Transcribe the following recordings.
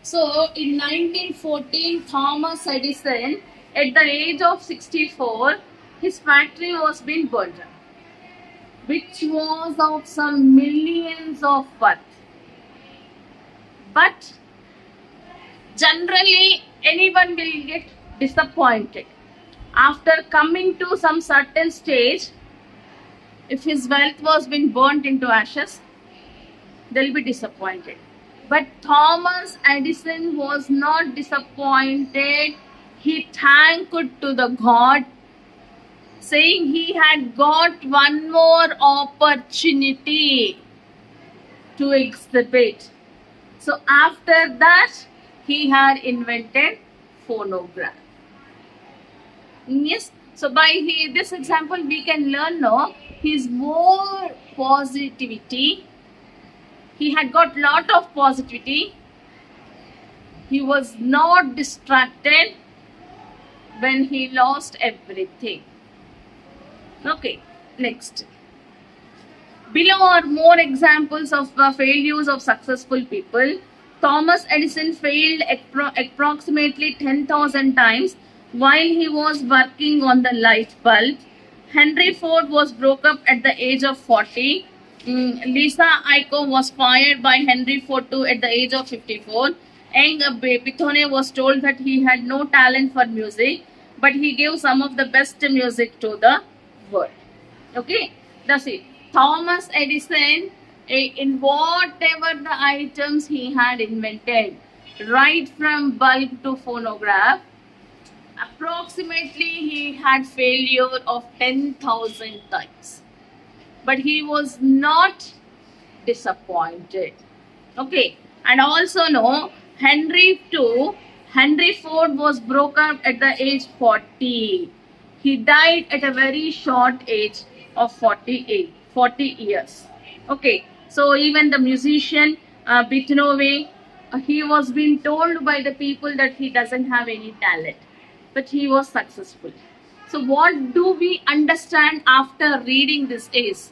So in 1914, Thomas Edison, at the age of 64, his factory was being burned, which was of some millions of worth. But generally, anyone will get disappointed. After coming to some certain stage, if his wealth was being burnt into ashes, they'll be disappointed. But Thomas Edison was not disappointed. He thanked to the God, saying he had got one more opportunity to exhibit. So after that, he had invented phonograph. Yes. So by this example, we can learn no, his more positivity. He had got lot of positivity. He was not distracted when he lost everything. Okay, next. Below are more examples of failures of successful people. Thomas Edison failed approximately 10,000 times while he was working on the light bulb. Henry Ford was broke up at the age of 40. Lisa Aiko was fired by Henry Ford too at the age of 54. Young Bithone was told that he had no talent for music, but he gave some of the best music to the world. Okay, that's it. Thomas Edison, in whatever the items he had invented, right from bulb to phonograph, approximately he had failure of 10,000 times. But he was not disappointed. Okay, and also no, Henry Ford was broke up at the age 40. He died at a very short age of 40 years. Okay, so even the musician Beethoven, he was being told by the people that he doesn't have any talent, but he was successful. So what do we understand after reading this is,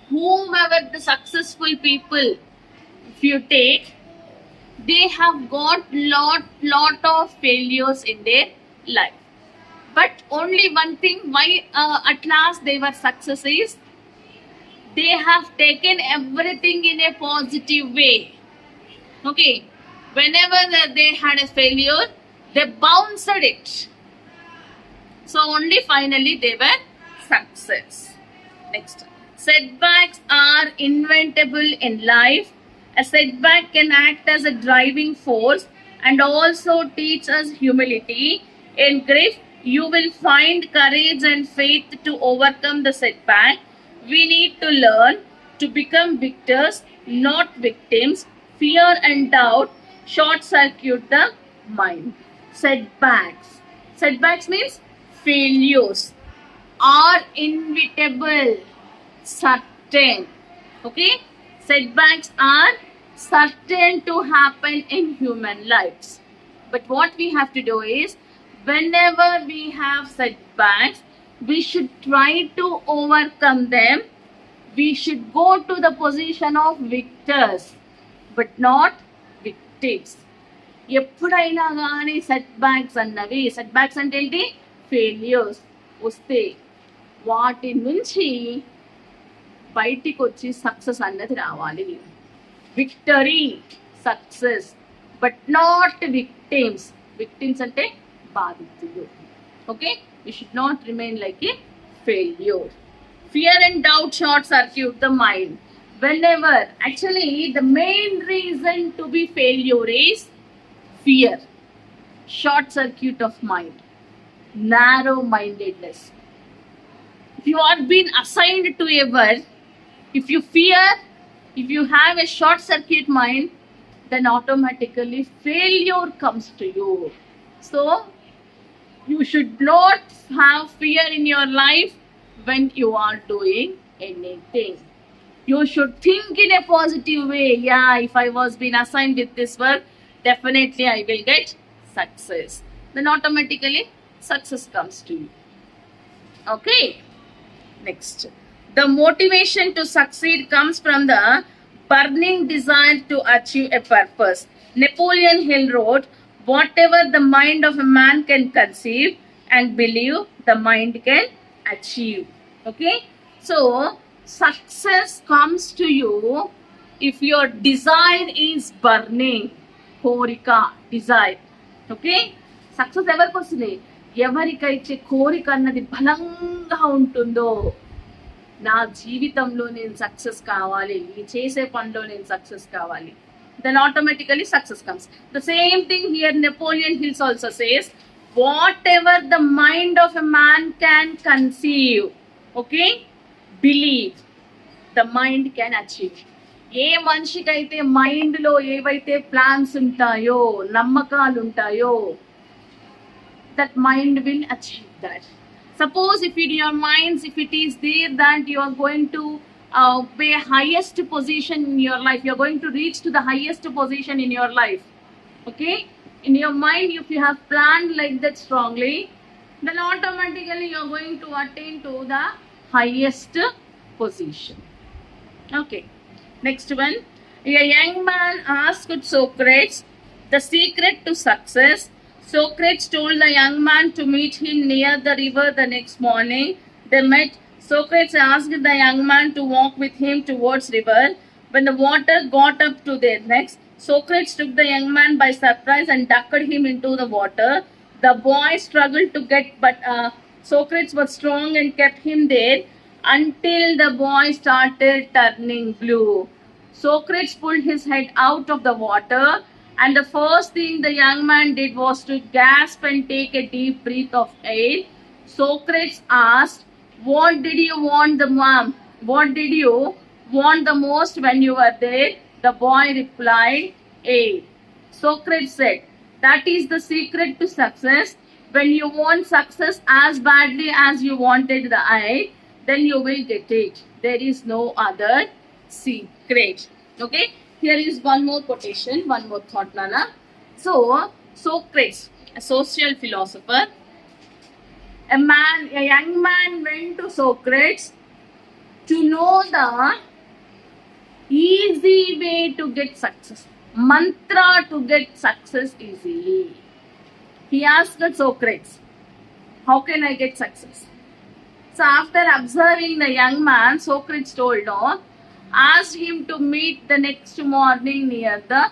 whomever the successful people, if you take, they have got lot of failures in their life. But only one thing why at last they were success is, they have taken everything in a positive way. Okay, whenever they had a failure, they bounced it. So only finally they were success. Next. Setbacks are inventable in life. A setback can act as a driving force and also teach us humility. In grief, you will find courage and faith to overcome the setback. We need to learn to become victors, not victims. Fear and doubt short circuit the mind. Setbacks. Setbacks means failures are inevitable, certain. Okay, setbacks are certain to happen in human lives. But what we have to do is, whenever we have setbacks, we should try to overcome them. We should go to the position of victors, but not victims. ఎప్పుడైనా కానీ setbacks అన్నవి, setbacks అంటే ఏంటి, failures వస్తే వాటి నుంచి బయటికి వచ్చి సక్సెస్ అన్నది రావాలి. Victory, success, but not victims. Victims అంటే బాధితులు. Okay, we should not remain like a failure. Fear and doubt short circuit the mind. Whenever, actually the main reason to be failure is fear, short circuit of mind, narrow mindedness. If you are being assigned to a work, if you fear, if you have a short circuit mind, then automatically failure comes to you. So you should not have fear in your life when you are doing anything. You should think in a positive way. Yeah, if I was being assigned with this work, definitely I will get success. Then automatically success comes to you. Okay, next. The motivation to succeed comes from the burning desire to achieve a purpose. Napoleon Hill wrote, whatever the mind of a man can conceive and believe, the mind can achieve. Okay, so success comes to you if your desire is burning. కోరిక, desire. Okay, success ఎవరికి వస్తుంది? ఎవరికైతే కోరిక అన్నది బలంగా ఉంటుందో, నా జీవితంలో నేను సక్సెస్ కావాలి, ఈ చేసే పనిలో నేను సక్సెస్ కావాలి, then automatically success comes. The same thing here Napoleon Hill also says, whatever the mind of a man can conceive, okay, believe, the mind can achieve. ఏ మనిషికైతే మైండ్ లో ఏవైతే ప్లాన్స్ ఉంటాయో, నమ్మకాలు ఉంటాయో, that mind will achieve that. Suppose if in your minds, if it is there that you are going to be highest position in your life, you are going to reach to the highest position in your life. Okay, in your mind, if you have planned like that strongly, then automatically you are going to attain to the highest position. Okay, next one. A young man asked Socrates the secret to success. Socrates told the young man to meet him near the river the next morning. They met. Socrates asked the young man to walk with him towards river. When the water got up to their necks, Socrates took the young man by surprise and ducked him into the water. The boy struggled to get, but Socrates was strong and kept him there until the boy started turning blue. Socrates pulled his head out of the water, and the first thing the young man did was to gasp and take a deep breath of air. Socrates asked, what did you want the most when you were there? The boy replied, air. Socrates said, that is the secret to success. When you want success as badly as you wanted the air, then you will get it. There is no other secret. Okay, here is one more quotation, one more thought, Nana. So Socrates, a social philosopher, a young man went to Socrates to know the easy way to get success, mantra to get success easily. He asked Socrates, how can I get success? So after observing the young man, Socrates asked him to meet the next morning near the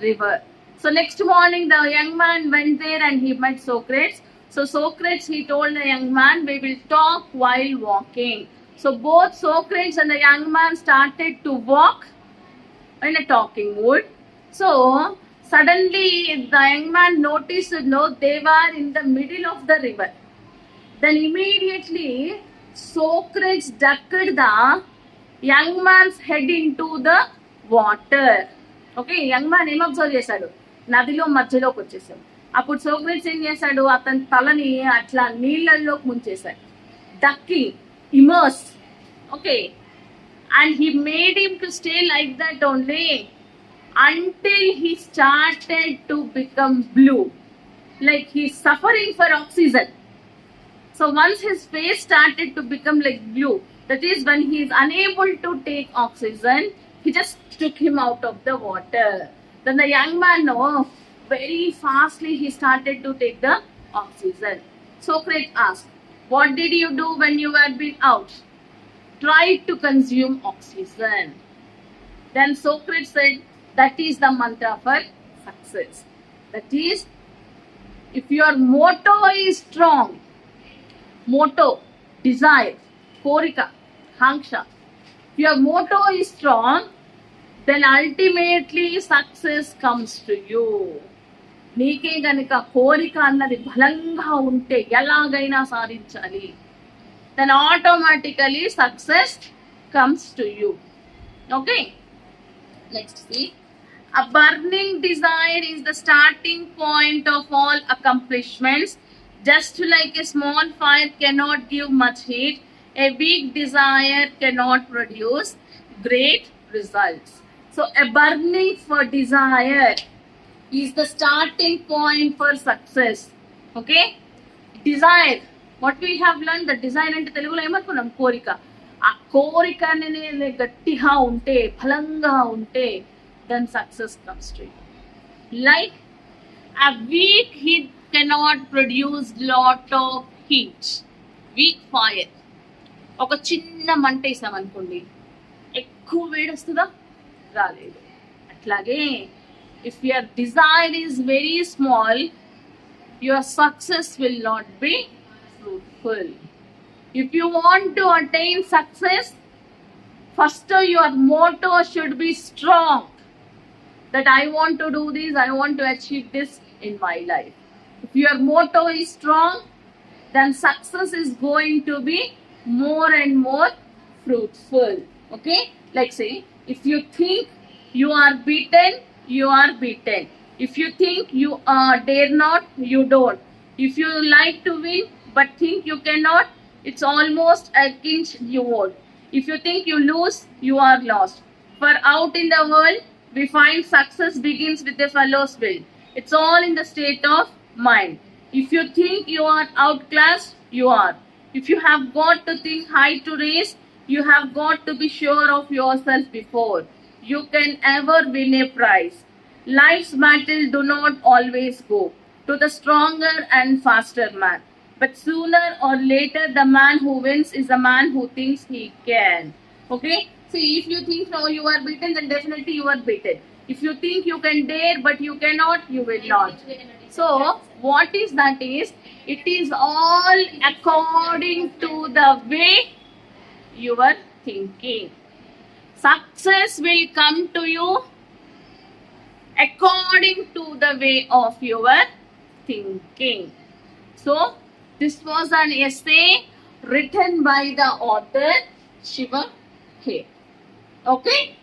river. So next morning the young man went there and he met Socrates. So Socrates, he told the young man, we will talk while walking. So both Socrates and the young man started to walk in a talking mood. So suddenly the young man noticed, they were in the middle of the river. Then immediately Socrates ducked the young man's head into the water. Okay, young man ఏం observe చేశాడు? నదిలో మధ్యలోకి వచ్చేసాడు. అప్పుడు Socrates ఏం చేశాడు? అతని తలని అట్లా నీళ్ళల్లోకి ముంచేశాడు. Ducking, immerse. Okay, and he made him to stay like that only until he started to become blue, like he's suffering for oxygen. So once his face started to become like blue, that is when he is unable to take oxygen, he just took him out of the water. Then the young man, very fastly he started to take the oxygen. Socrates asked, what did you do when you were been out? Tried to consume oxygen. Then Socrates said, that is the mantra for success. That is, if your motto is strong, motto, desire, korika, hanksha, if your motto is strong, then ultimately success comes to you. నీకే గనుక కోరిక అన్నది బలంగా ఉంటే ఎలాగైనా సాధించాలి, then automatically success comes to you. Okay, next see. A burning desire is the starting point of all accomplishments. Just like a small fire cannot give much heat, a weak desire cannot produce great results. So a burning for desire is the starting point for success. Okay, desire, what we have learned, the desire అంటే తెలుగులో ఏమనుకున్నాం? కోరిక. ఆ కోరిక అనేది గట్టిగా ఉంటే, బలంగా ఉంటే, then success comes to you. Like a weak heat cannot produce lot of heat. Weak fire. ఒక చిన్న మంట వేసామనుకోండి, ఎక్కువ వేడి వస్తుందా? రాలేదు. అట్లాగే if your desire is very small, your success will not be fruitful. If you want to attain success, first your motto should be strong. That I want to do this, I want to achieve this in my life. If your motto is strong, then success is going to be more and more fruitful. Okay? Like say, if you think you are beaten, you are beaten. If you think you dare not, you don't. If you like to win but think you cannot, it's almost against you won't. If you think you lose, you are lost. For out in the world, we find success begins with a fellow's will. It's all in the state of mind. If you think you are outclassed, you are. If you have got to think high to race, you have got to be sure of yourself before you can ever win a prize. Life's battle do not always go to the stronger and faster man. But sooner or later, the man who wins is the man who thinks he can. Okay? See, if you think now you are beaten, then definitely you are beaten. If you think you can dare but you cannot, you will not. So, what is that is, it is all according to the way you are thinking. Success will come to you according to the way of your thinking. So, this was an essay written by the author Shiva K. Okay?